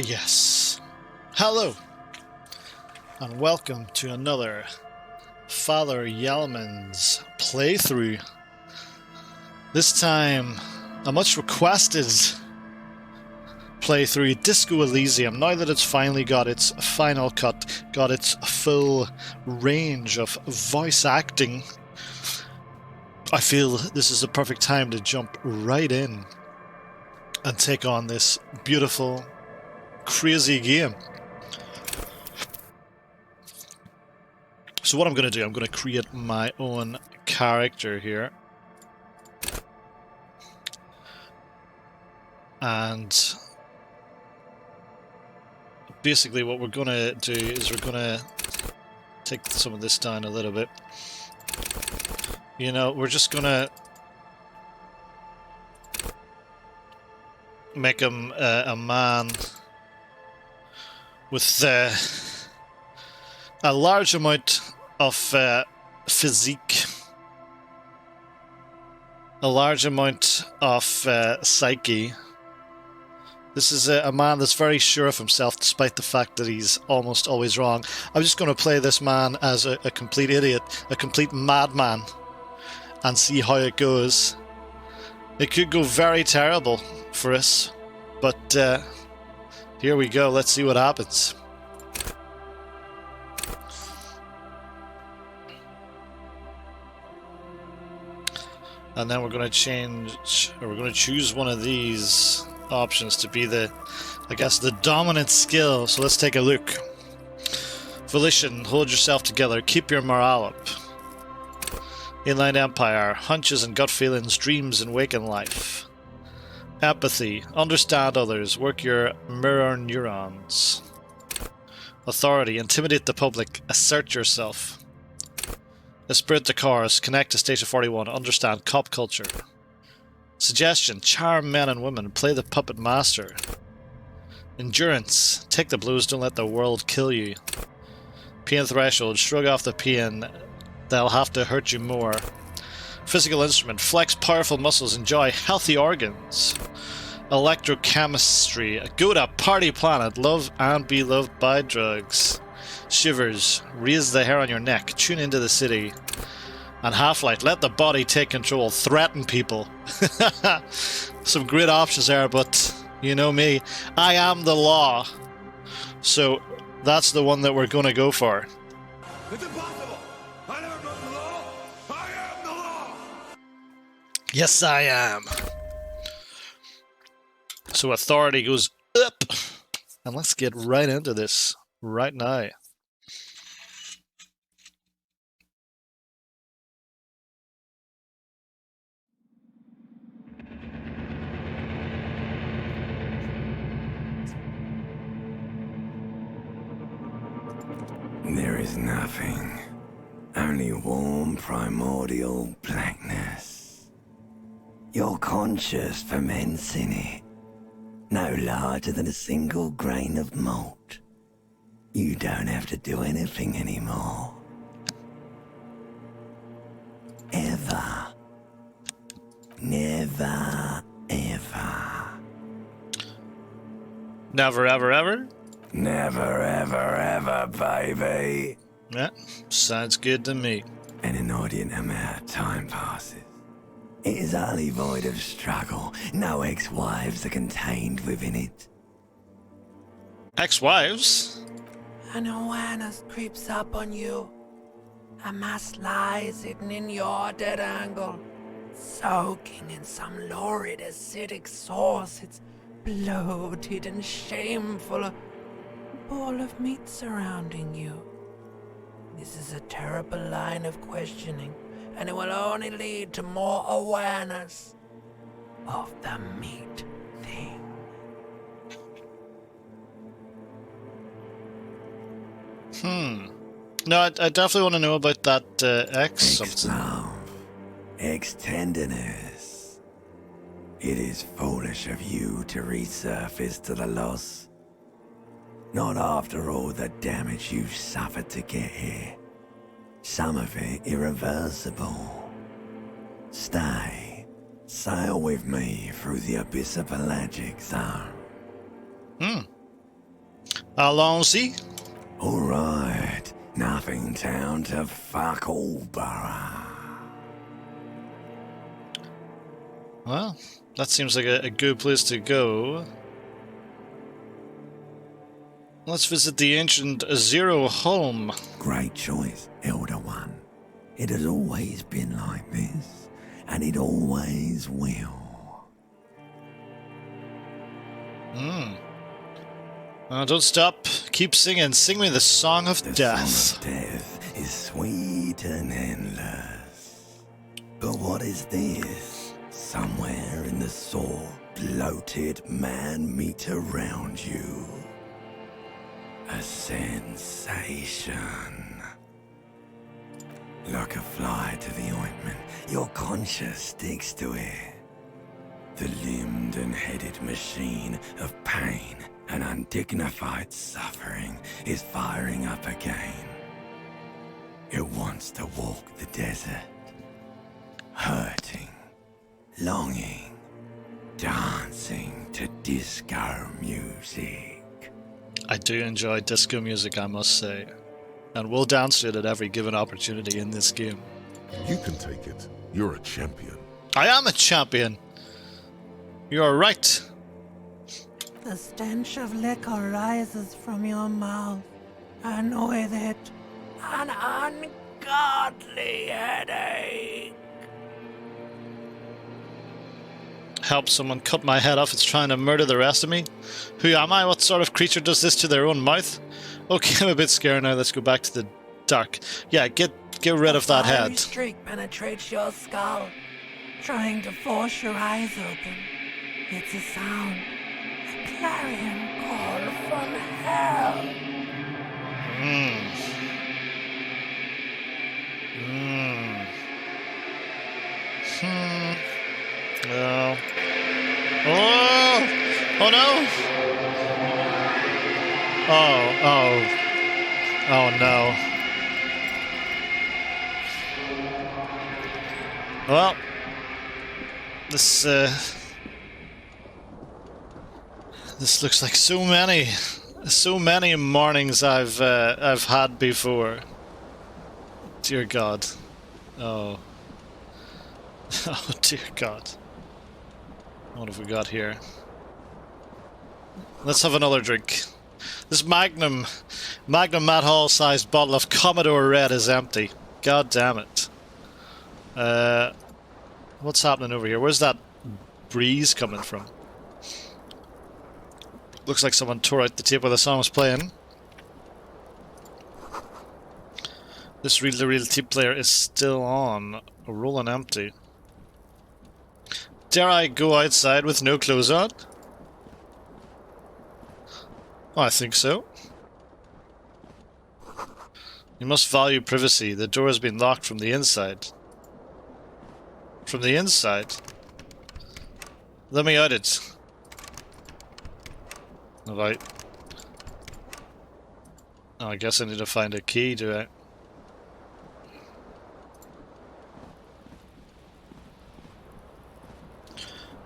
Yes. Hello, and welcome to another Father Yellman's playthrough. This time, a much requested playthrough, Disco Elysium. Now that it's finally got its final cut, got its full range of voice acting, I feel this is the perfect time to jump right in and take on this beautiful, crazy game. So what I'm going to do, I'm going to create my own character here. And basically what we're going to do is we're going to take some of this down a little bit. You know, we're just going to make him a man with a large amount of physique, a large amount of psyche. This is a man that's very sure of himself despite the fact that he's almost always wrong. I'm just going to play this man as a complete idiot, a complete madman, and see how it goes. It could go very terrible for us, but here we go. Let's see what happens. And then we're going to change, or we're going to choose one of these options to be the, I guess, the dominant skill. So let's take a look. Volition, hold yourself together, keep your morale up. Inland Empire, hunches and gut feelings, dreams and waking life. Empathy, understand others, work your mirror neurons. Authority, intimidate the public, assert yourself. Spirit the cars, connect to Station 41, understand cop culture. Suggestion, charm men and women, play the puppet master. Endurance, take the blues, don't let the world kill you. Pain threshold, shrug off the pain, they'll have to hurt you more. Physical instrument, flex powerful muscles, enjoy healthy organs. Electrochemistry, go to party planet, love and be loved by drugs. Shivers, raise the hair on your neck, tune into the city. And Half-Light, let the body take control, threaten people. Some great options there, but you know me, I am the law. So that's the one that we're going to go for. It's impossible! I never broke the law! I am the law! Yes, I am. So authority goes up. And let's get right into this right now. There is nothing, only warm primordial blackness. Your conscious ferments in it, no larger than a single grain of malt. You don't have to do anything anymore. Ever. Never, ever. Never, ever, ever? Never, ever, ever, baby. Yeah, sounds good to me. An inordinate amount of time passes. It is utterly void of struggle. No ex-wives are contained within it. Ex-wives? An awareness creeps up on you. A mass lies hidden in your dead angle, soaking in some lurid acidic sauce. It's bloated and shameful. A ball of meat surrounding you. This is a terrible line of questioning, and it will only lead to more awareness of the meat thing. No, I definitely want to know about that X something. Ex-love, ex-tenderness. It is foolish of you to resurface to the loss. Not after all the damage you've suffered to get here. Some of it irreversible. Stay. Sail with me through the abyss of pelagic zone. Allons-y. Alright, nothing town to fuck all borough. Well, that seems like a good place to go. Let's visit the ancient Zero home. Great choice, Elder One. It has always been like this, and it always will. Don't stop. Keep singing. Sing me the Song of The Death. song of death is sweet and endless. But what is this? Somewhere in the sore, bloated man meet around you. A sensation. Like a fly to the ointment, your conscience sticks to it. The limbed and headed machine of pain and undignified suffering is firing up again. It wants to walk the desert, hurting, longing, dancing to disco music. I do enjoy disco music, I must say. And we'll dance to it at every given opportunity in this game. You can take it. You're a champion. I am a champion! You are right. The stench of liquor rises from your mouth, and with it, an ungodly headache. Help someone cut my head off. It's trying to murder the rest of me. Who am I? What sort of creature does this to their own mouth? Okay, I'm a bit scared now. Let's go back to the dark. Yeah, get rid of that A fiery head. streak penetrates your skull, trying to force your eyes open. It's a sound, a clarion call from hell. No. Oh! Oh no! Oh no. Well, this looks like so many mornings I've had before. Dear God. Oh. Oh dear God. What have we got here? Let's have another drink. This Magnum Matt Hall sized bottle of Commodore Red is empty. God damn it. What's happening over here? Where's that breeze coming from? Looks like someone tore out the tape where the song was playing. This reel-to-reel tape player is still on. Rolling empty. Dare I go outside with no clothes on? Oh, I think so. You must value privacy. The door has been locked from the inside. From the inside? Let me out it. Alright. Oh, I guess I need to find a key, do I?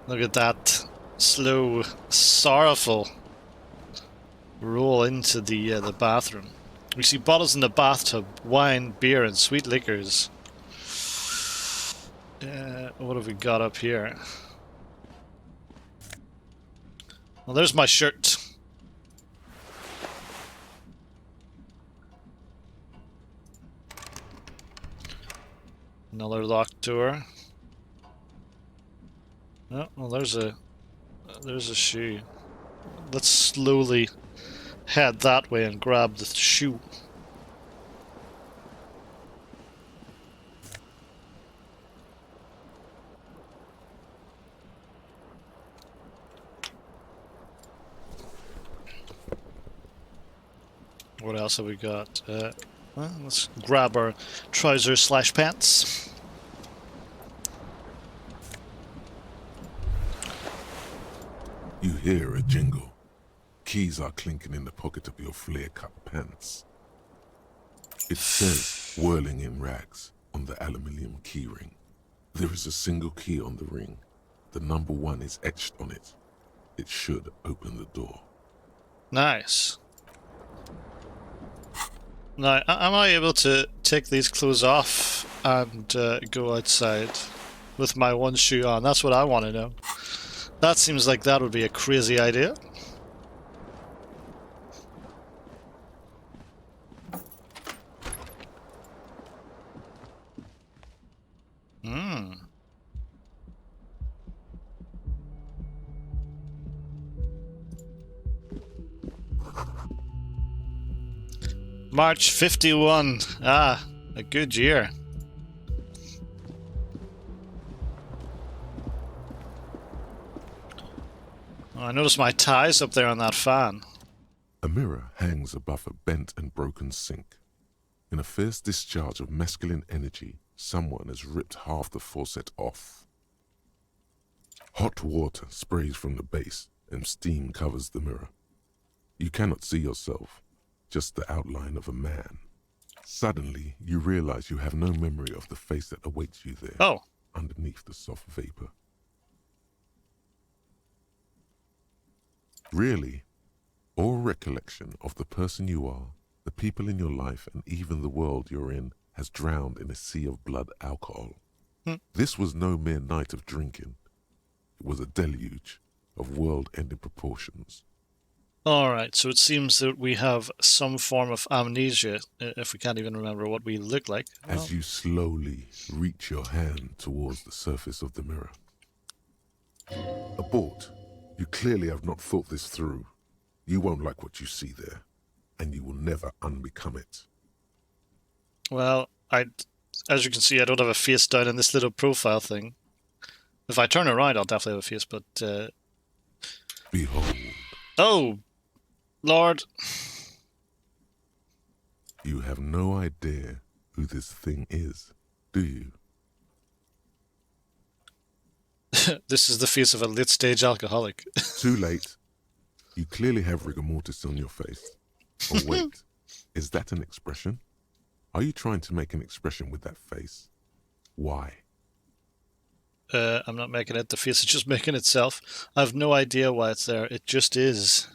Look at that slow, sorrowful roll into the bathroom. We see bottles in the bathtub, wine, beer, and sweet liquors. What have we got up here? Well, there's my shirt. Another locked door. Oh, well, there's a shoe. Let's slowly head that way and grab the shoe. What else have we got? Well, let's grab our trousers/pants. You hear a jingle. Keys are clinking in the pocket of your flare-cut pants. It says, whirling in rags, on the aluminium keyring. There is a single key on the ring. The number 1 is etched on it. It should open the door. Nice. Now, am I able to take these clothes off and go outside with my one shoe on? That's what I want to know. That seems like that would be a crazy idea. March 51. Ah, a good year. Oh, I noticed my tie's up there on that fan. A mirror hangs above a bent and broken sink. In a fierce discharge of masculine energy, someone has ripped half the faucet off. Hot water sprays from the base and steam covers the mirror. You cannot see yourself, just the outline of a man. Suddenly, you realize you have no memory of the face that awaits you there. Oh. Underneath the soft vapor. Really, all recollection of the person you are, the people in your life, and even the world you're in has drowned in a sea of blood alcohol. This was no mere night of drinking. It was a deluge of world-ending proportions. Alright, so it seems that we have some form of amnesia, if we can't even remember what we look like. As you slowly reach your hand towards the surface of the mirror. Abort. You clearly have not thought this through. You won't like what you see there, and you will never unbecome it. Well, as you can see, I don't have a face down in this little profile thing. If I turn around, I'll definitely have a face, but... Behold. Oh! Lord. You have no idea who this thing is, do you? This is the face of a late-stage alcoholic. Too late. You clearly have rigor mortis on your face. Oh wait, is that an expression? Are you trying to make an expression with that face? Why? I'm not making it. The face is just making itself. I have no idea why it's there. It just is.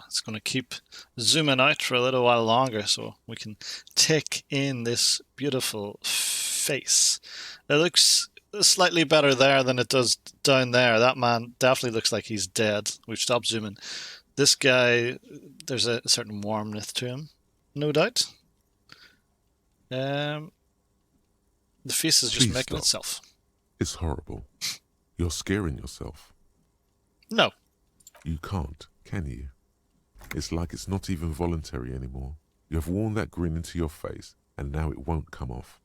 It's going to keep zooming out for a little while longer so we can take in this beautiful face. It looks slightly better there than it does down there. That man definitely looks like he's dead. We've stopped zooming. This guy, there's a certain warmth to him, no doubt. The face is just Please making stop. itself. It's horrible. You're scaring yourself. No. You can't, can you? It's like it's not even voluntary anymore. You have worn that grin into your face, and now it won't come off.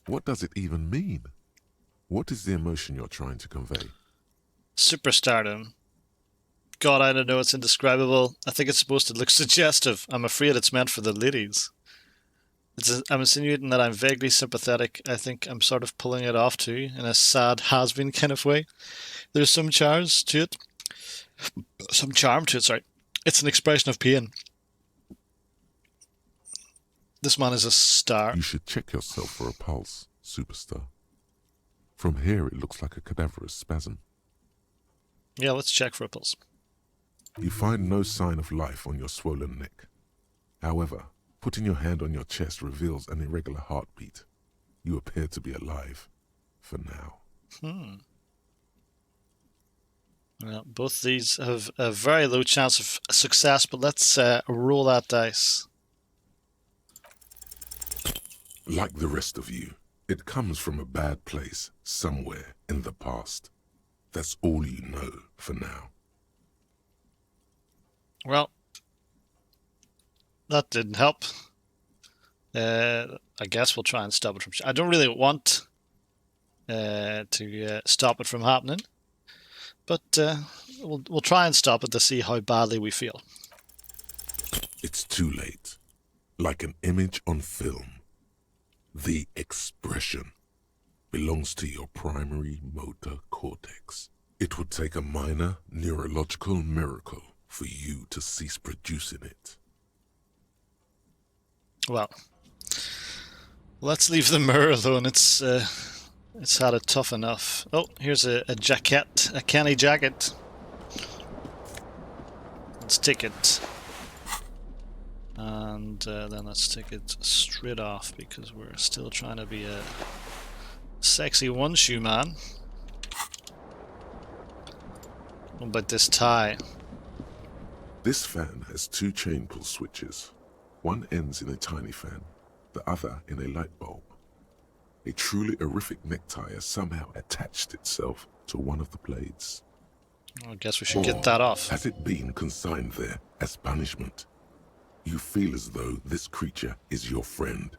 What does it even mean? What is the emotion you're trying to convey? Superstardom. God, I don't know, it's indescribable. I think it's supposed to look suggestive. I'm afraid it's meant for the ladies. I'm insinuating that I'm vaguely sympathetic. I think I'm sort of pulling it off too, in a sad has-been kind of way. There's some charm to it. Sorry. It's an expression of pain. This man is a star. You should check yourself for a pulse, superstar. From here it looks like a cadaverous spasm. Yeah, let's check for a pulse. You find no sign of life on your swollen neck. However, putting your hand on your chest reveals an irregular heartbeat. You appear to be alive, for now. Well, both these have a very low chance of success, but let's roll that dice. Like the rest of you, it comes from a bad place somewhere in the past. That's all you know for now. Well, that didn't help. I guess we'll try and stop it from... I don't really want to stop it from happening, but we'll try and stop it to see how badly we feel. It's too late. Like an image on film. The expression belongs to your primary motor cortex. It would take a minor neurological miracle for you to cease producing it. Well, let's leave the mirror alone. It's had it tough enough. Oh, here's a jacket, a canny jacket. Let's take it. And then let's take it straight off because we're still trying to be a sexy one-shoe man. What about this tie? This fan has 2 chain pull switches. One ends in a tiny fan, the other in a light bulb. A truly horrific necktie has somehow attached itself to one of the blades. I guess we should get that off. Has it been consigned there as punishment? You feel as though this creature is your friend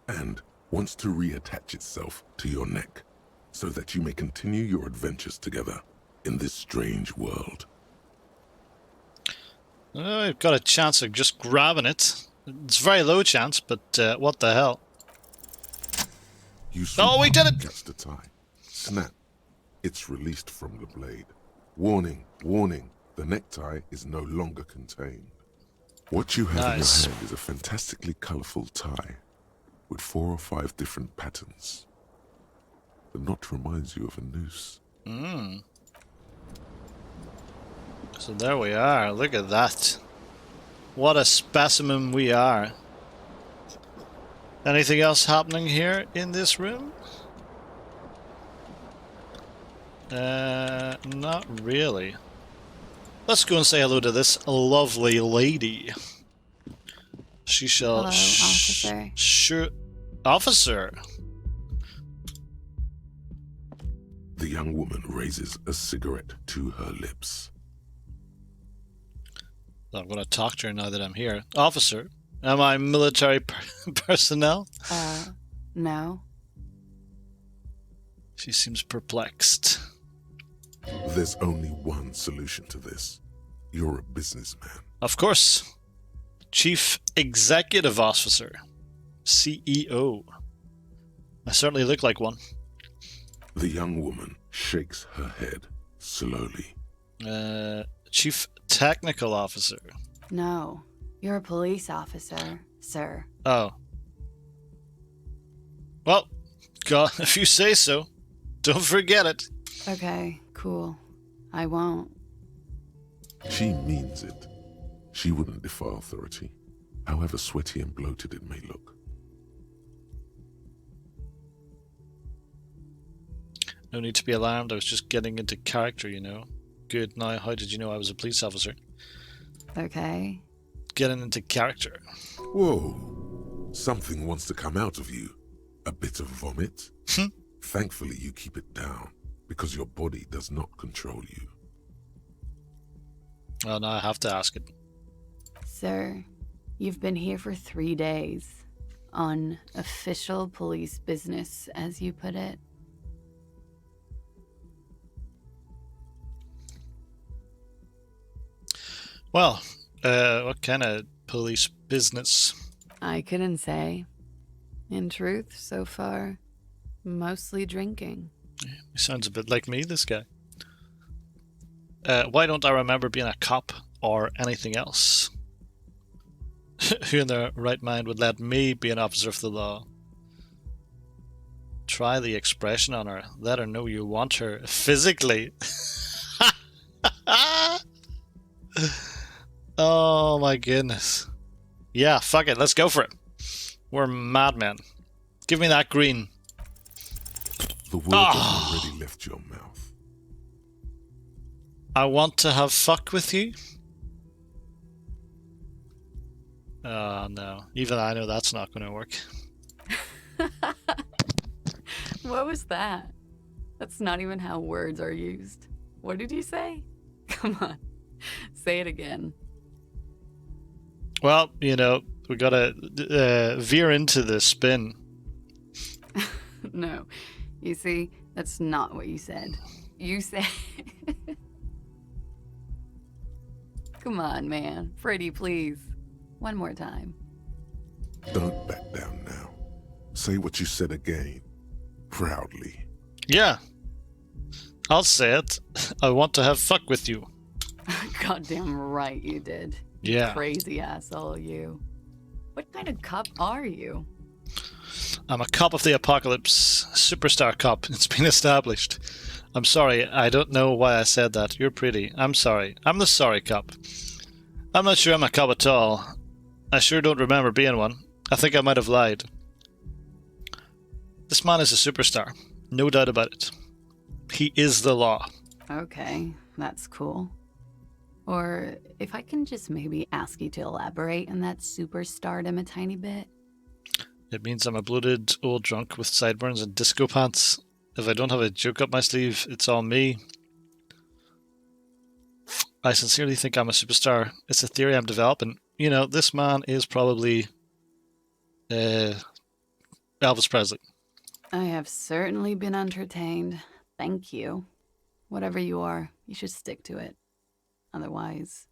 and wants to reattach itself to your neck so that you may continue your adventures together in this strange world. I've got a chance of just grabbing it. It's a very low chance, but what the hell? You Oh, we did it! catch the tie. Snap. It's released from the blade. Warning, warning. The necktie is no longer contained. What you have in your hand is a fantastically colourful tie with 4 or 5 different patterns. The knot reminds you of a noose. So there we are. Look at that. What a specimen we are. Anything else happening here in this room? Not really. Let's go and say hello to this lovely lady. She shall... Hello, officer. Sure... Officer! The young woman raises a cigarette to her lips. I'm going to talk to her now that I'm here. Officer, am I military personnel? No. She seems perplexed. There's only one solution to this. You're a businessman. Of course. Chief Executive Officer. CEO. I certainly look like one. The young woman shakes her head slowly. Chief Technical Officer. No. You're a police officer, sir. Oh. Well, God, if you say so. Don't forget it. Okay, cool. I won't. She means it. She wouldn't defy authority, however sweaty and bloated it may look. No need to be alarmed. I was just getting into character, you know. Good. Now, how did you know I was a police officer? Okay. Getting into character. Whoa. Something wants to come out of you. A bit of vomit. Thankfully, you keep it down, because your body does not control you. Well, now I have to ask it. Sir, you've been here for 3 days. On official police business, as you put it. Well, what kind of police business? I couldn't say. In truth, so far, mostly drinking. He sounds a bit like me, this guy. Why don't I remember being a cop or anything else? Who in their right mind would let me be an officer of the law? Try the expression on her. Let her know you want her physically. Oh my goodness. Yeah, fuck it. Let's go for it. We're madmen. Give me that green. The word has already left your mouth. I want to have fuck with you. Oh no. Even I know that's not going to work. What was that? That's not even how words are used. What did you say? Come on. Say it again. Well, you know, we gotta veer into the spin. No. You see, that's not what you said. You said... Come on, man. Pretty, please. One more time. Don't back down now. Say what you said again. Proudly. Yeah. I'll say it. I want to have fuck with you. Goddamn right you did. Yeah. Crazy asshole, you. What kind of cop are you? I'm a cop of the apocalypse. Superstar cop. It's been established. I'm sorry. I don't know why I said that. You're pretty. I'm sorry. I'm the sorry cop. I'm not sure I'm a cop at all. I sure don't remember being one. I think I might have lied. This man is a superstar. No doubt about it. He is the law. Okay, that's cool. Or if I can just maybe ask you to elaborate on that superstardom a tiny bit. It means I'm a bloated old drunk with sideburns and disco pants. If I don't have a joke up my sleeve, it's all me. I sincerely think I'm a superstar. It's a theory I'm developing. You know, this man is probably Elvis Presley. I have certainly been entertained. Thank you. Whatever you are, you should stick to it. Otherwise...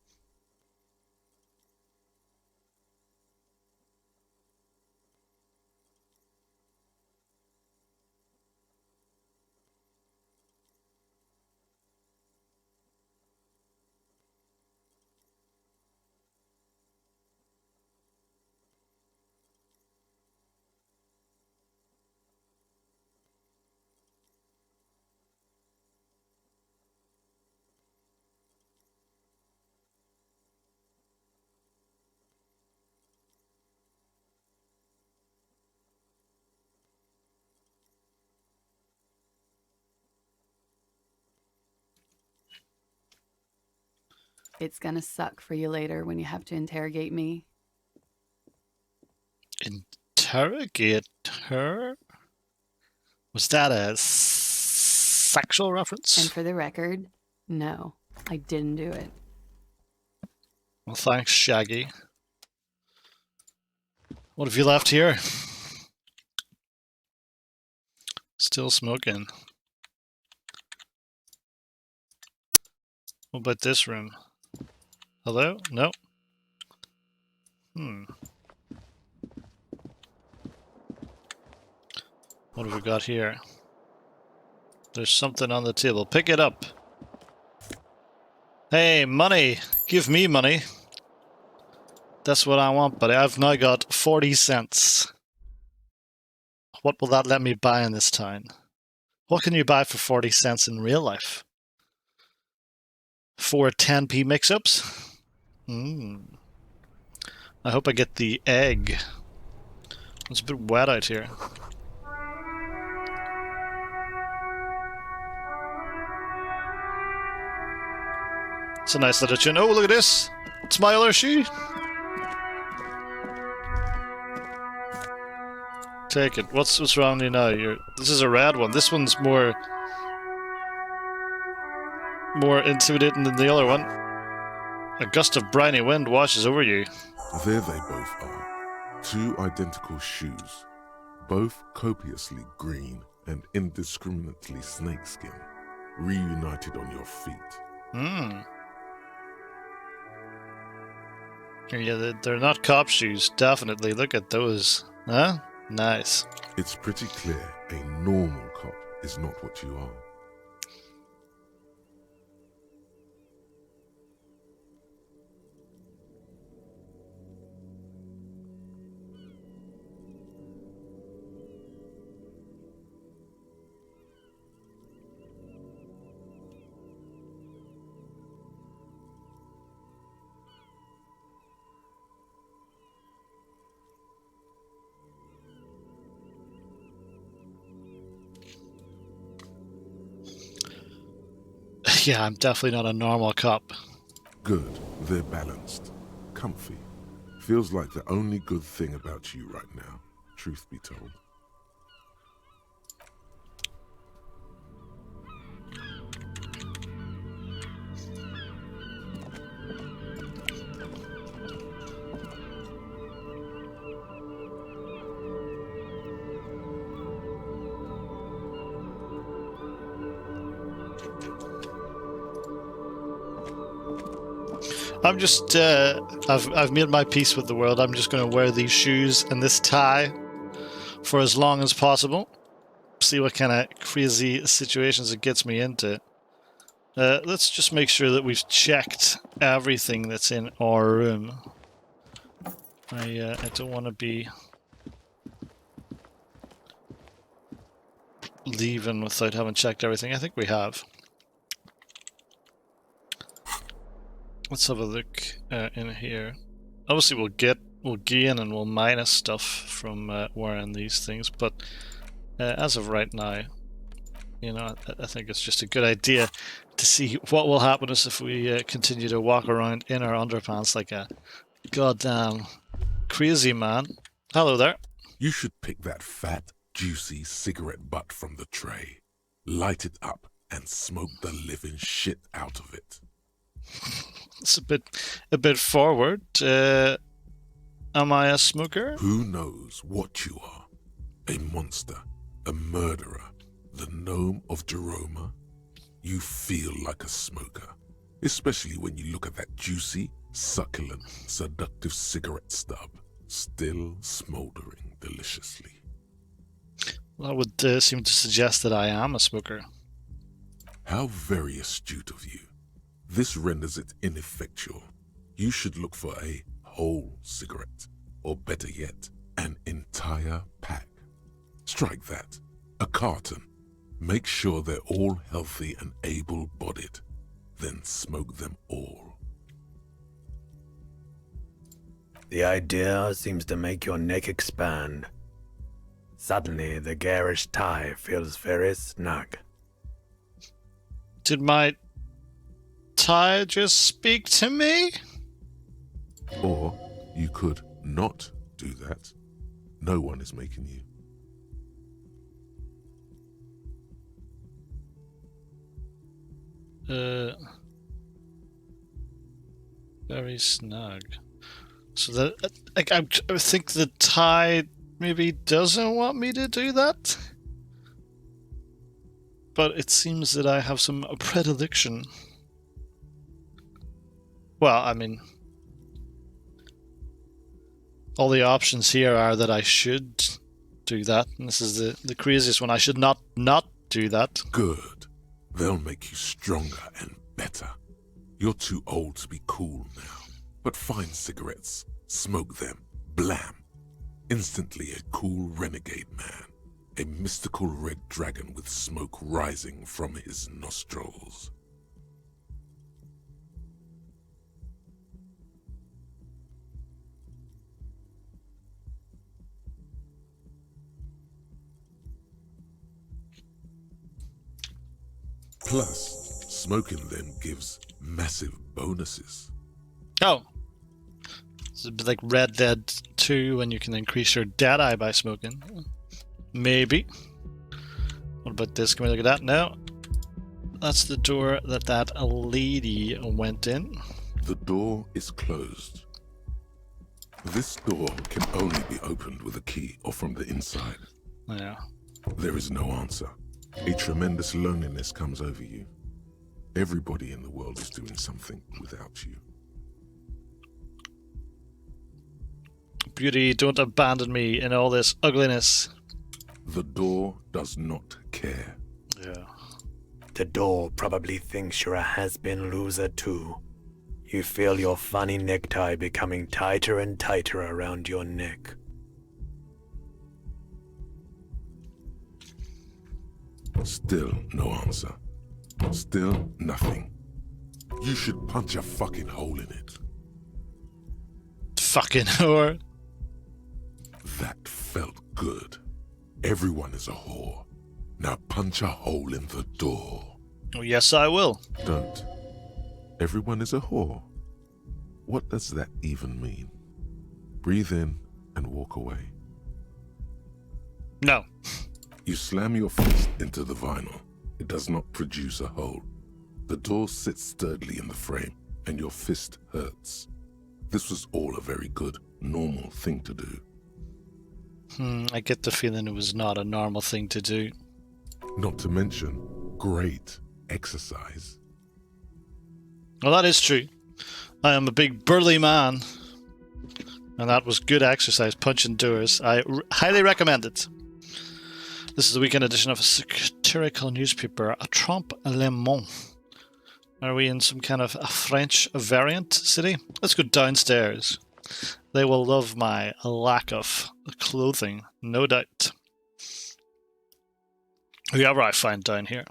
It's gonna suck for you later when you have to interrogate me. Interrogate her? Was that a sexual reference? And for the record, no, I didn't do it. Well, thanks, Shaggy. What have you left here? Still smoking. What about this room? Hello? No? What have we got here? There's something on the table. Pick it up. Hey, money! Give me money. That's what I want, buddy. I've now got 40 cents. What will that let me buy in this town? What can you buy for 40 cents in real life? 4 10p mix-ups? I hope I get the egg. It's a bit wet out here. It's a nice little tune. Oh, look at this! It's my other shoe! Take it. What's wrong with you now? This is a red one. This one's more intimidating than the other one. A gust of briny wind washes over you. There they both are. 2 identical shoes, both copiously green and indiscriminately snakeskin, reunited on your feet. Yeah, they're not cop shoes, definitely. Look at those. Huh? Nice. It's pretty clear a normal cop is not what you are. Yeah, I'm definitely not a normal cop. Good, they're balanced, comfy. Feels like the only good thing about you right now, truth be told. I'm just, I've made my peace with the world. I'm just going to wear these shoes and this tie for as long as possible. See what kind of crazy situations it gets me into. Let's just make sure that we've checked everything that's in our room. I don't want to be leaving without having checked everything. I think we have. Let's have a look in here. Obviously, we'll gain and we'll minus stuff from wearing these things, but as of right now, you know, I think it's just a good idea to see what will happen to us if we continue to walk around in our underpants like a goddamn crazy man. Hello there. You should pick that fat, juicy cigarette butt from the tray, light it up, and smoke the living shit out of it. It's a bit forward. Am I a smoker? Who knows what you are? A monster, a murderer, the gnome of Jeroma? You feel like a smoker, especially when you look at that juicy, succulent, seductive cigarette stub, still smoldering deliciously. That would seem to suggest that I am a smoker. How very astute of you. This renders it ineffectual. You should look for a whole cigarette, or better yet, an entire pack. Strike that. A carton. Make sure they're all healthy and able-bodied. Then smoke them all. The idea seems to make your neck expand. Suddenly, the garish tie feels very snug. Did my tie just speak to me? Or you could not do that. No one is making you. Very snug. So that I think the tie maybe doesn't want me to do that. But it seems that I have some predilection. Well, I mean, all the options here are that I should do that, and this is the craziest one. I should not do that. Good. They'll make you stronger and better. You're too old to be cool now. But find cigarettes, smoke them, blam. Instantly a cool renegade man. A mystical red dragon with smoke rising from his nostrils. Plus, smoking them gives massive bonuses. Oh. It's a bit like Red Dead 2 when you can increase your Deadeye by smoking. Maybe. What about this? Can we look at that? No. That's the door that lady went in. The door is closed. This door can only be opened with a key or from the inside. Yeah. There is no answer. A tremendous loneliness comes over you. Everybody in the world is doing something without you. Beauty, don't abandon me in all this ugliness. The door does not care. Yeah. The door probably thinks you're a has-been loser too. You feel your funny necktie becoming tighter and tighter around your neck. Still no answer. Still nothing. You should punch a fucking hole in it. Fucking whore. That felt good. Everyone is a whore. Now punch a hole in the door. Oh, yes, I will. Don't. Everyone is a whore. What does that even mean? Breathe in and walk away. No. You slam your fist into the vinyl. It does not produce a hole. The door sits sturdily in the frame, and your fist hurts. This was all a very good, normal thing to do. I get the feeling it was not a normal thing to do. Not to mention, great exercise. Well, that is true. I am a big burly man. And that was good exercise, punching doors. I highly recommend it. This is the weekend edition of a satirical newspaper, A Trompe Le Monde. Are we in some kind of a French variant city? Let's go downstairs. They will love my lack of clothing, no doubt. Whoever I find down here.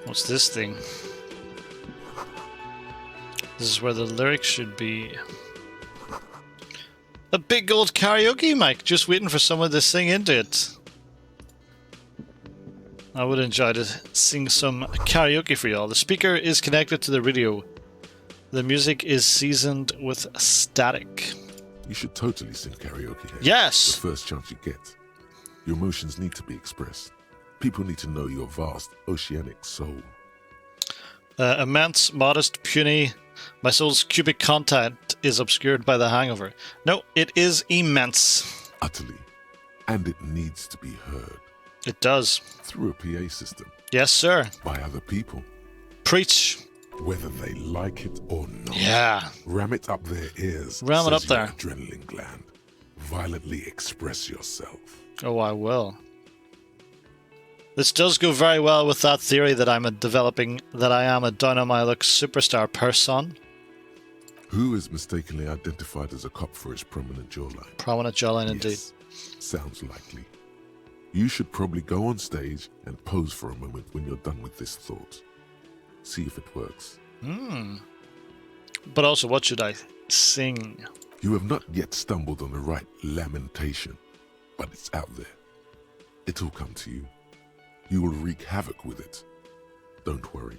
What's this thing? This is where the lyrics should be. A big old karaoke mic, just waiting for someone to sing into it. I would enjoy to sing some karaoke for y'all. The speaker is connected to the radio. The music is seasoned with static. You should totally sing karaoke here. Yes! The first chance you get. Your emotions need to be expressed. People need to know your vast, oceanic soul. Immense, modest, puny. My soul's cubic content is obscured by the hangover. No, it is immense. Utterly. And it needs to be heard. It does. Through a PA system. Yes, sir. By other people. Preach. Whether they like it or not. Yeah. Ram it up their ears. Ram it up says your there. Adrenaline gland. Violently express yourself. Oh, I will. This does go very well with that theory that I'm developing, that I am a down-on-my-luck superstar person. Who is mistakenly identified as a cop for his prominent jawline? Prominent jawline, indeed. Yes, sounds likely. You should probably go on stage and pose for a moment when you're done with this thought. See if it works. But also, what should I sing? You have not yet stumbled on the right lamentation, but it's out there. It'll come to you. You will wreak havoc with it. Don't worry.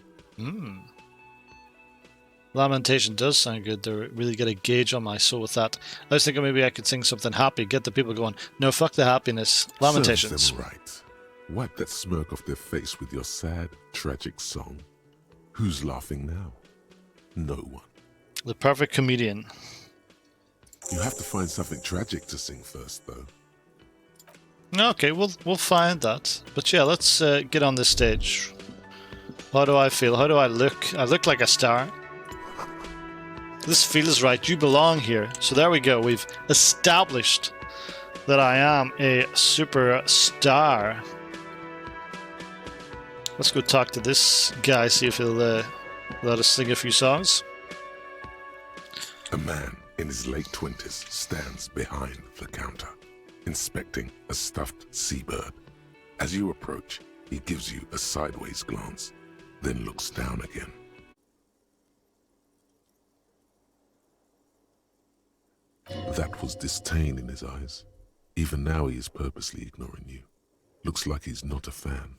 Lamentation does sound good. They really get a gauge on my soul with that. I was thinking maybe I could sing something happy, get the people going, no, fuck the happiness. Lamentations. Serves them right. Wipe that smirk off their face with your sad, tragic song. Who's laughing now? No one. The perfect comedian. You have to find something tragic to sing first, though. Okay, we'll find that. But yeah, let's get on this stage. How do I feel? How do I look? I look like a star. This feels right. You belong here. So there we go. We've established that I am a superstar. Let's go talk to this guy, see if he'll let us sing a few songs. A man in his late 20s stands behind the counter, inspecting a stuffed seabird. As you approach, he gives you a sideways glance, then looks down again. That was disdain in his eyes. Even now he is purposely ignoring you. Looks like he's not a fan.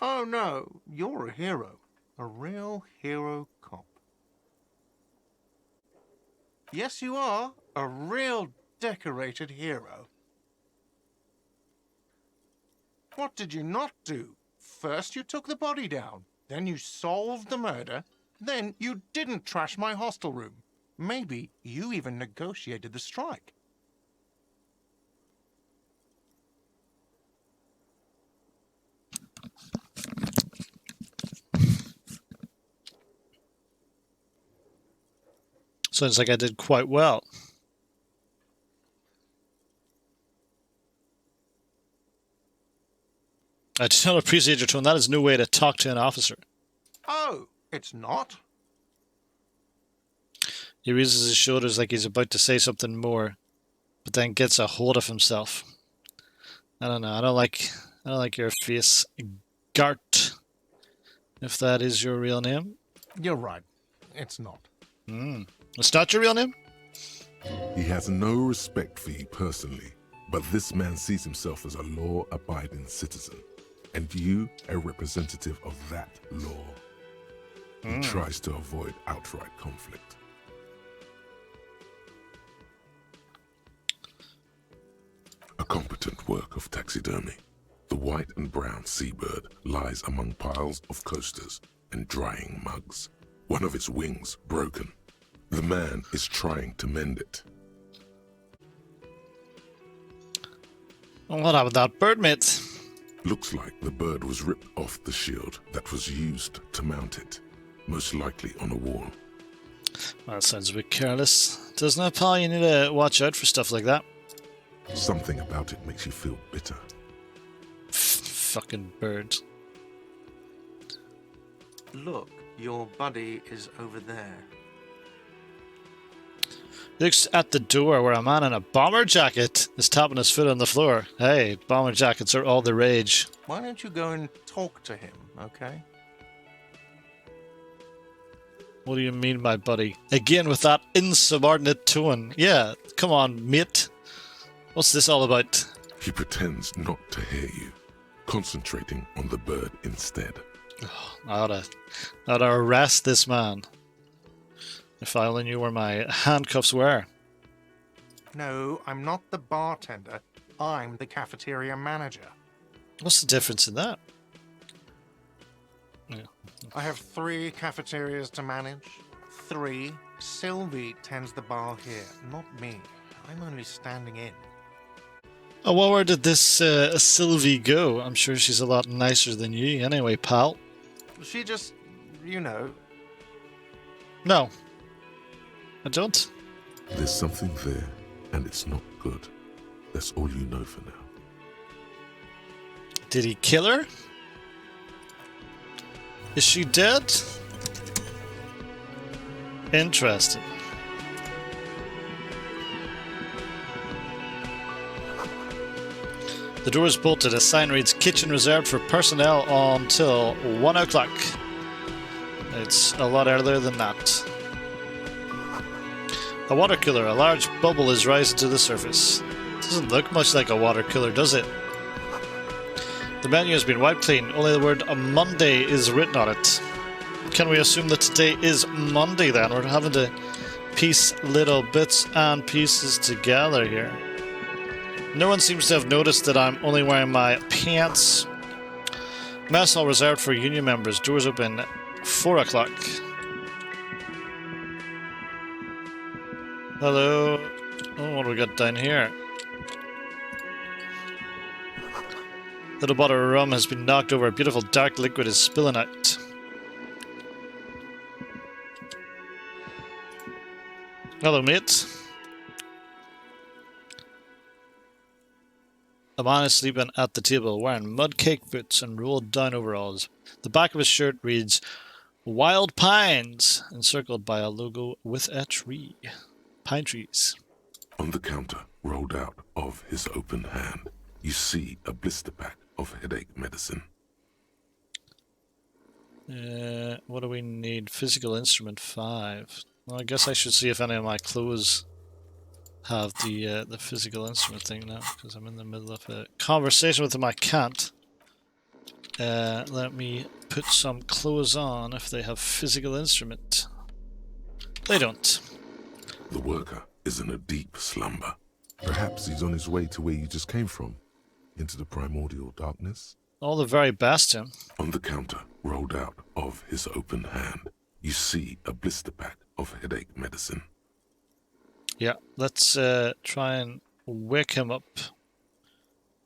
Oh no, you're a hero. A real hero cop. Yes, you are. A real decorated hero. What did you not do? First you took the body down, then you solved the murder, then you didn't trash my hostel room. Maybe you even negotiated the strike. Sounds like I did quite well. I do not appreciate your tone. That is no way to talk to an officer. Oh, it's not? He raises his shoulders like he's about to say something more, but then gets a hold of himself. I don't know. I don't like your face, Gart. If that is your real name. You're right. It's not. It's not your real name? He has no respect for you personally, but this man sees himself as a law-abiding citizen, and you a representative of that law. He tries to avoid outright conflict. A competent work of taxidermy. The white and brown seabird lies among piles of coasters and drying mugs. One of its wings broken. The man is trying to mend it. What happened to that bird, mate? Looks like the bird was ripped off the shield that was used to mount it, most likely on a wall. Well, that sounds a bit careless. Doesn't it, pal? You need to watch out for stuff like that. Something about it makes you feel bitter. Fucking bird. Look, your buddy is over there. Looks at the door where a man in a bomber jacket is tapping his foot on the floor. Hey, bomber jackets are all the rage. Why don't you go and talk to him, okay? What do you mean, my buddy? Again with that insubordinate tone. Yeah, come on, mate. What's this all about? He pretends not to hear you, concentrating on the bird instead. I oughta arrest this man. If I only knew where my handcuffs were. No, I'm not the bartender. I'm the cafeteria manager. What's the difference in that? Yeah. I have 3 cafeterias to manage. 3. Sylvie tends the bar here, not me. I'm only standing in. Oh, well, where did this Sylvie go? I'm sure she's a lot nicer than you anyway, pal. She just, you know. No. I don't. There's something there, and it's not good. That's all you know for now. Did he kill her? Is she dead? Interesting. The door is bolted. A sign reads, "Kitchen reserved for personnel until 1 o'clock." It's a lot earlier than that. A water cooler. A large bubble is rising to the surface. Doesn't look much like a water cooler, does it? The menu has been wiped clean. Only the word Monday is written on it. Can we assume that today is Monday then? We're having to piece little bits and pieces together here. No one seems to have noticed that I'm only wearing my pants. Mess hall reserved for union members. Doors open 4 o'clock. Hello. Oh, what do we got down here? Little bottle of rum has been knocked over. A beautiful dark liquid is spilling out. Hello, mate. A man is sleeping at the table, wearing mud-caked boots and rolled down overalls. The back of his shirt reads, "Wild Pines," encircled by a logo with a tree. Pine trees. On the counter, rolled out of his open hand, you see a blister pack of headache medicine. What do we need? Physical instrument 5. Well, I guess I should see if any of my clothes have the physical instrument thing now, because I'm in the middle of a conversation with them. I can't. Let me put some clothes on if they have physical instrument. They don't. The worker is in a deep slumber. Perhaps he's on his way to where you just came from, into the primordial darkness. All the very best, Jim. On the counter, rolled out of his open hand, you see a blister pack of headache medicine. Yeah, let's try and wake him up.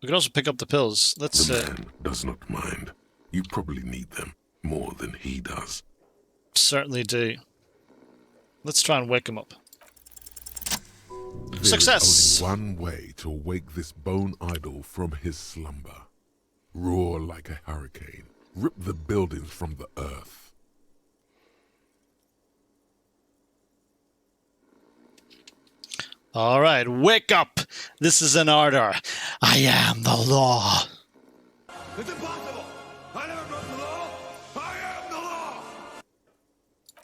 We can also pick up the pills. Let's. The man does not mind. You probably need them more than he does. Certainly do. Let's try and wake him up. There Success! is only one way to wake this bone idol from his slumber. Roar like a hurricane. Rip the buildings from the earth. All right, wake up! This is an order. I am the law. It's impossible! I never broke the law! I am the law!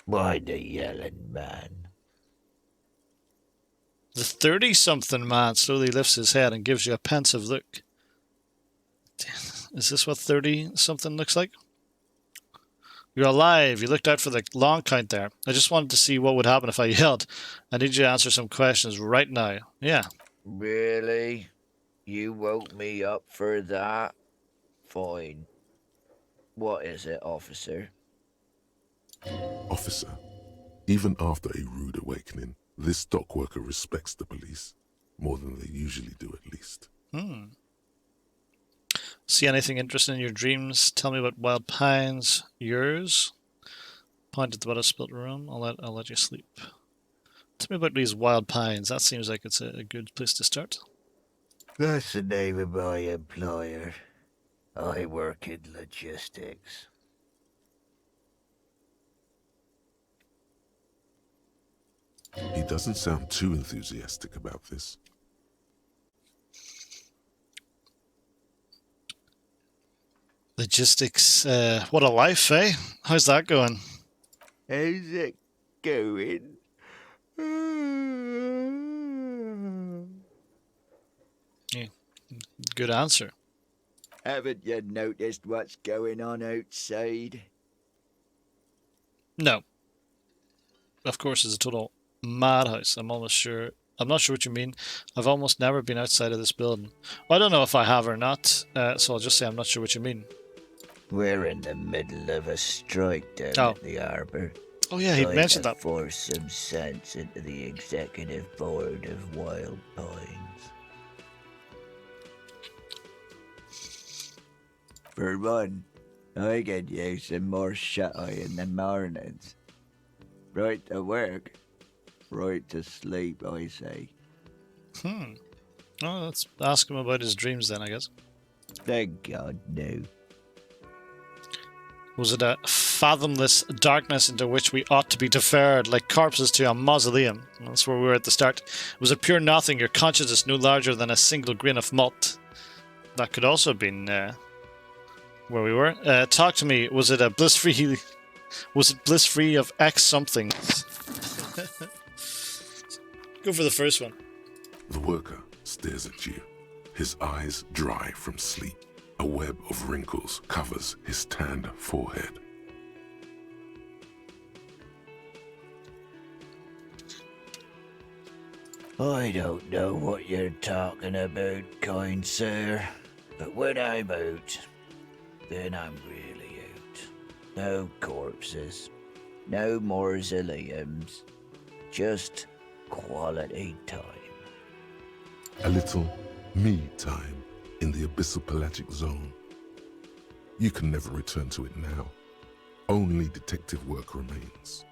Why the yelling, man? The 30-something man slowly lifts his head and gives you a pensive look. Is this what 30-something looks like? You're alive. You looked out for the long count there. I just wanted to see what would happen if I yelled. I need you to answer some questions right now. Yeah. Really? You woke me up for that? Fine. What is it, officer? Officer, even after a rude awakening, this dock worker respects the police. More than they usually do, at least. See anything interesting in your dreams? Tell me about Wild Pines. Yours? Point at the bottom of spilt room. I'll let you sleep. Tell me about these Wild Pines. That seems like it's a good place to start. That's the name of my employer. I work in logistics. He doesn't sound too enthusiastic about this. Logistics, what a life, eh? How's that going? How's it going? Yeah, good answer. Haven't you noticed what's going on outside? No. Of course, it's a total madhouse. I'm not sure what you mean. I've almost never been outside of this building. Well, I don't know if I have or not, so I'll just say I'm not sure what you mean. We're in the middle of a strike down Oh. at the harbour. Oh yeah, he Trying mentioned to that. force some sense into the executive board of Wild Pines. For one, I could use some more shut-eye in the mornings. Right to work, right to sleep, I say. Oh, let's ask him about his dreams then, I guess. Thank God, no. Was it a fathomless darkness into which we ought to be deferred like corpses to a mausoleum? That's where we were at the start. Was it pure nothing, your consciousness no larger than a single grain of malt? That could also have been where we were. Talk to me. Was it a bliss-free? Was it bliss-free of X something? Go for the first one. The worker stares at you, his eyes dry from sleep. A web of wrinkles covers his tanned forehead. I don't know what you're talking about, kind sir, but when I'm out, then I'm really out. No corpses, no mausoleums, just quality time. A little me time in the abyssal pelagic zone. You can never return to it now. Only detective work remains.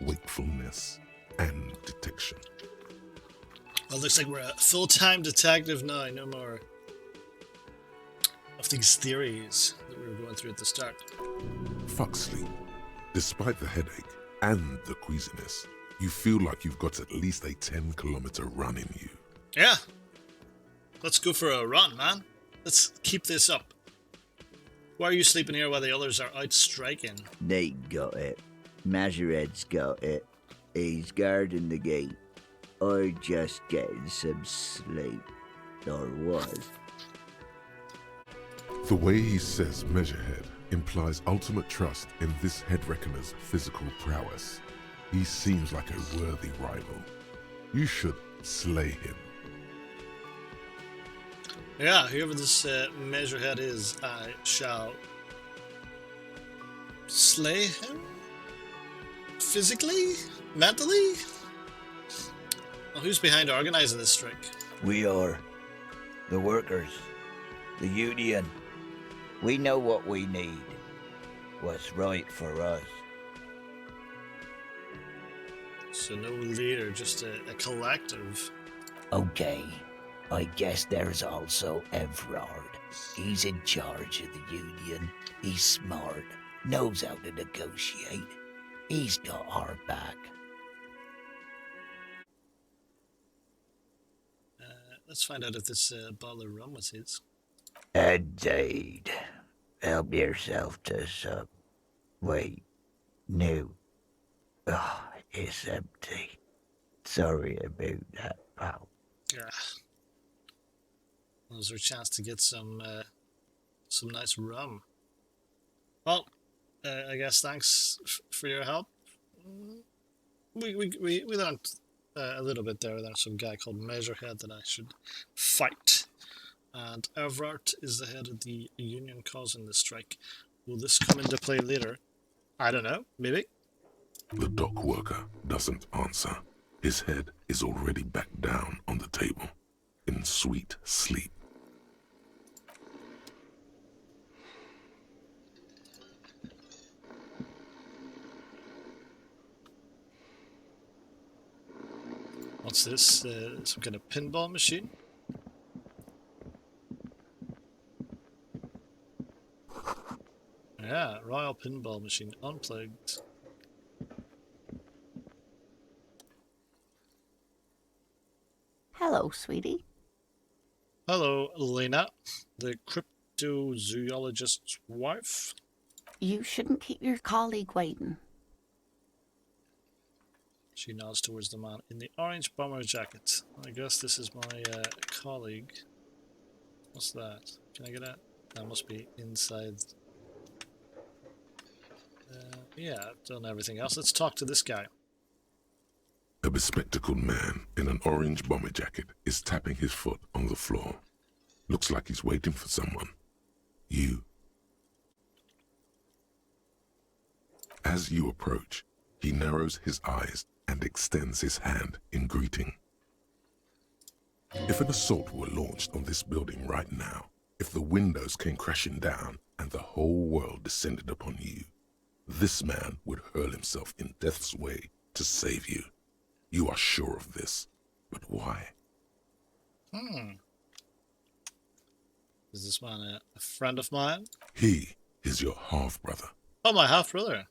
Wakefulness and detection. Well, looks like we're a full-time detective now. No more of these theories that we were going through at the start. Fuck sleep. Despite the headache and the queasiness, you feel like you've got at least a 10-kilometer run in you. Yeah. Let's go for a run, man. Let's keep this up. Why are you sleeping here while the others are out striking? They got it. Majoret's got it. He's guarding the gate. I just getting some sleep. Or was. The way he says Measurehead implies ultimate trust in this head reckoner's physical prowess. He seems like a worthy rival. You should slay him. Yeah, whoever this Measurehead is, I shall slay him? Physically? Mentally? Well, who's behind organising this strike? We are the workers, the union. We know what we need, what's right for us. So no leader, just a collective. Okay, I guess there's also Everard. He's in charge of the union. He's smart, knows how to negotiate. He's got our back. Let's find out if this bottle of rum was his. Indeed. Help yourself to some. Wait, no. Oh, it's empty. Sorry about that, pal. Yeah. Was there a chance to get some nice rum? Well, I guess thanks for your help. We learned a little bit there. There's some guy called Measurehead that I should fight. And Everard is the head of the union causing the strike. Will this come into play later? I don't know. Maybe. The dock worker doesn't answer. His head is already back down on the table, in sweet sleep. What's this? Some kind of pinball machine? Yeah, Royal Pinball Machine unplugged. Hello, sweetie. Hello, Lena, the cryptozoologist's wife. You shouldn't keep your colleague waiting. She nods towards the man in the orange bomber jacket. I guess this is my colleague. What's that? Can I get that? That must be inside. Yeah, I've done everything else. Let's talk to this guy. A bespectacled man in an orange bomber jacket is tapping his foot on the floor. Looks like he's waiting for someone. You. As you approach, he narrows his eyes and extends his hand in greeting. If an assault were launched on this building right now, if the windows came crashing down and the whole world descended upon you, this man would hurl himself in death's way to save you. You are sure of this, but why? Is this man a friend of mine? He is your half-brother. Oh, my half-brother.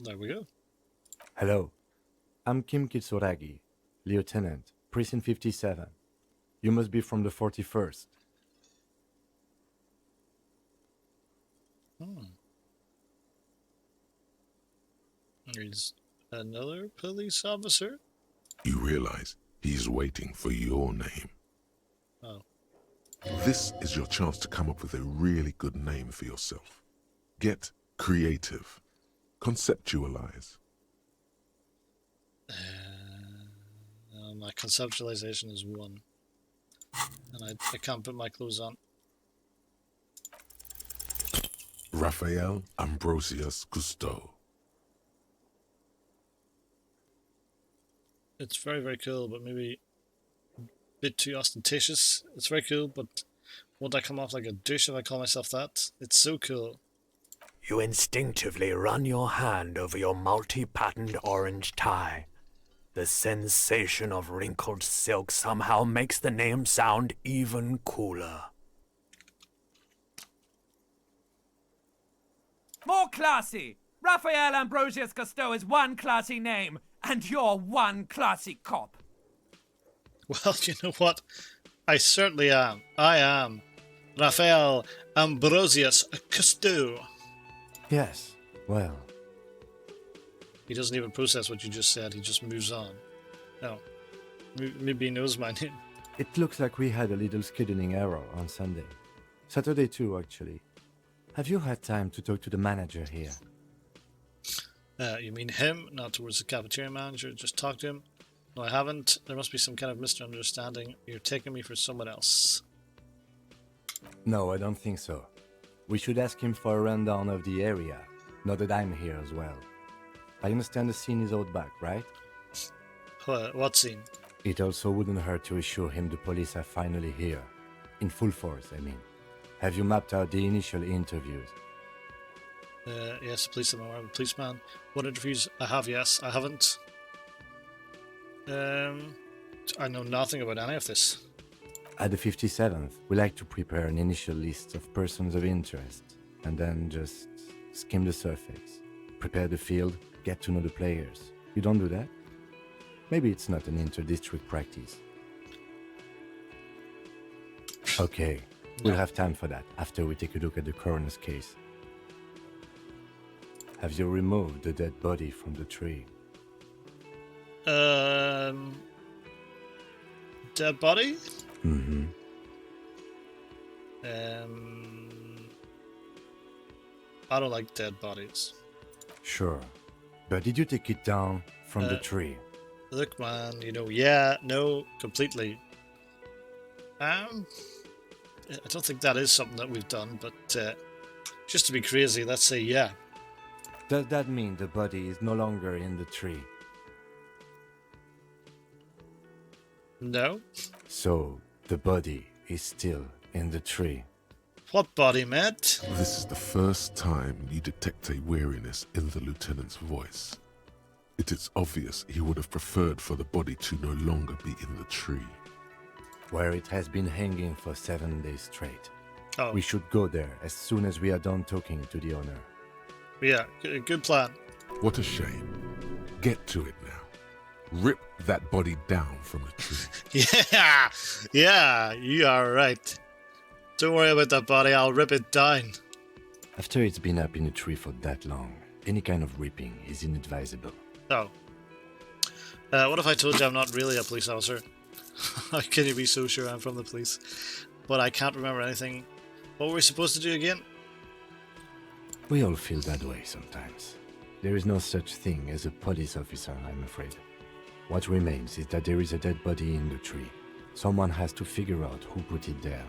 There we go. Hello, I'm Kim Kitsuragi, Lieutenant, Precinct 57. You must be from the 41st. He's another police officer? You realize he's waiting for your name. Oh. This is your chance to come up with a really good name for yourself. Get creative. Conceptualize. My conceptualization is 1. And I can't put my clothes on. Raphael Ambrosius Cousteau. It's very, very cool, but maybe a bit too ostentatious. It's very cool, but won't I come off like a douche if I call myself that? It's so cool. You instinctively run your hand over your multi-patterned orange tie. The sensation of wrinkled silk somehow makes the name sound even cooler. More classy! Raphael Ambrosius Cousteau is one classy name, and you're one classy cop. Well, you know what? I certainly am. I am Raphael Ambrosius Cousteau. Yes, well. He doesn't even process what you just said, he just moves on. No. Maybe he knows my name. It looks like we had a little scheduling error on Sunday. Saturday too, actually. Have you had time to talk to the manager here? You mean him, not towards the cafeteria manager? Just talk to him? No, I haven't. There must be some kind of misunderstanding. You're taking me for someone else. No, I don't think so. We should ask him for a rundown of the area, now that I'm here as well. I understand the scene is out back, right? What scene? It also wouldn't hurt to assure him the police are finally here. In full force, I mean. Have you mapped out the initial interviews? Yes, police. I'm a policeman. What interviews? I have, yes. I haven't. I know nothing about any of this. At the 57th, we like to prepare an initial list of persons of interest, and then just skim the surface. Prepare the field, get to know the players. You don't do that? Maybe it's not an inter-district practice. Okay, we'll have time for that after we take a look at the coroner's case. Have you removed the dead body from the tree? Dead body? Mm-hmm. I don't like dead bodies. Sure. But did you take it down from the tree? Look, man, yeah, no, completely. I don't think that is something that we've done, but just to be crazy, let's say yeah. Does that mean the body is no longer in the tree? No. So, the body is still in the tree. What body, mate? This is the first time you detect a weariness in the lieutenant's voice. It is obvious he would have preferred for the body to no longer be in the tree. Where it has been hanging for 7 days straight. Oh. We should go there as soon as we are done talking to the owner. Yeah, good plan. What a shame. Get to it now. Rip that body down from the tree. Yeah, you are right. Don't worry about that body, I'll rip it down. After it's been up in a tree for that long, any kind of ripping is inadvisable. Oh. What if I told you I'm not really a police officer? How can you be so sure I'm from the police? But I can't remember anything. What were we supposed to do again? We all feel that way sometimes. There is no such thing as a police officer, I'm afraid. What remains is that there is a dead body in the tree. Someone has to figure out who put it there.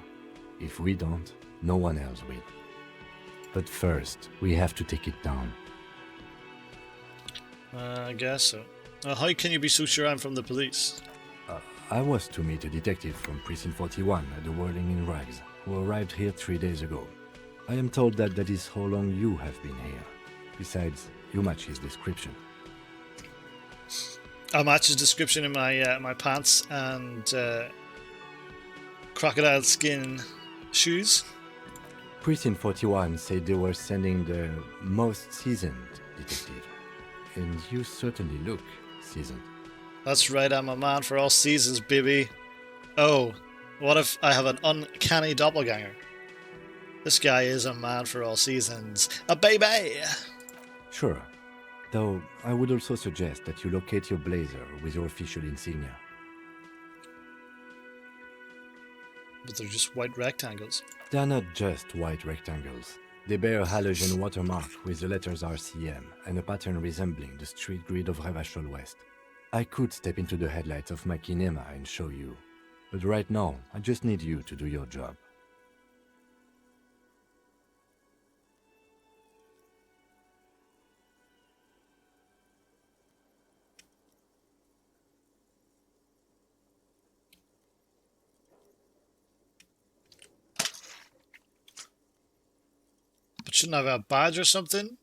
If we don't, no one else will. But first, we have to take it down. I guess so. How can you be so sure I'm from the police? I was to meet a detective from Precinct 41 at the Whirling in Rags, who arrived here 3 days ago. I am told that that is how long you have been here. Besides, you match his description. I match his description in my pants and crocodile skin shoes. Precinct 41 said they were sending the most seasoned detective. And you certainly look seasoned. That's right, I'm a man for all seasons, baby. Oh, what if I have an uncanny doppelganger? This guy is a man for all seasons. A baby! Sure. Though, I would also suggest that you locate your blazer with your official insignia. But they're just white rectangles. They are not just white rectangles. They bear a halogen watermark with the letters RCM and a pattern resembling the street grid of Revachol West. I could step into the headlights of my kinema and show you, but right now, I just need you to do your job. But shouldn't I have a badge or something?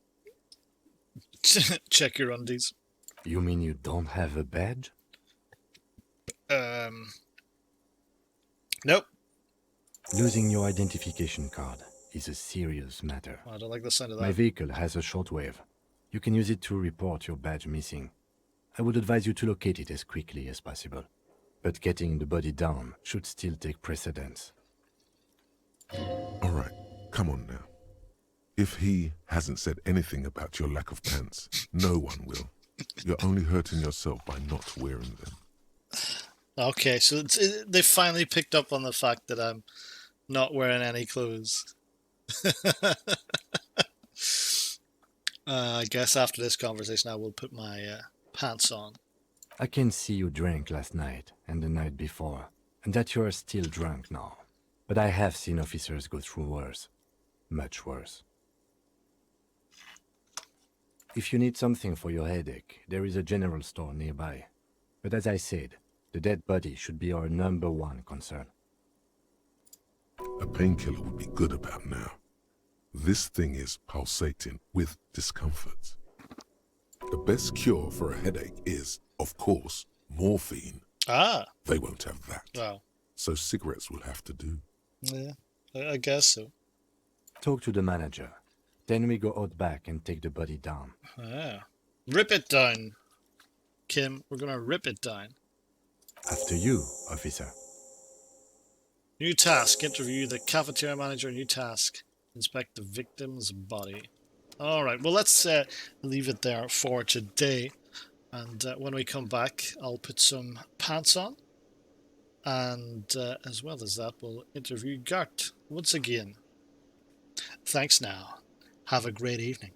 Check your undies. You mean you don't have a badge? Nope. Losing your identification card is a serious matter. I don't like the sound of that. My vehicle has a shortwave. You can use it to report your badge missing. I would advise you to locate it as quickly as possible. But getting the body down should still take precedence. All right, come on now. If he hasn't said anything about your lack of pants, no one will. You're only hurting yourself by not wearing them. Okay, so they finally picked up on the fact that I'm not wearing any clothes. I guess after this conversation I will put my pants on. I can see you drank last night and the night before, and that you are still drunk now. But I have seen officers go through worse. Much worse. If you need something for your headache, there is a general store nearby. But as I said, the dead body should be our #1 concern. A painkiller would be good about now. This thing is pulsating with discomfort. The best cure for a headache is, of course, morphine. Ah! They won't have that. Wow. So cigarettes will have to do. Yeah, I guess so. Talk to the manager. Then we go out back and take the body down. Ah. Rip it down. Kim, we're gonna rip it down. After you, officer. New task, interview the cafeteria manager. New task, inspect the victim's body. Alright, well let's leave it there for today. And when we come back, I'll put some pants on. And as well as that, we'll interview Gart once again. Thanks now. Have a great evening.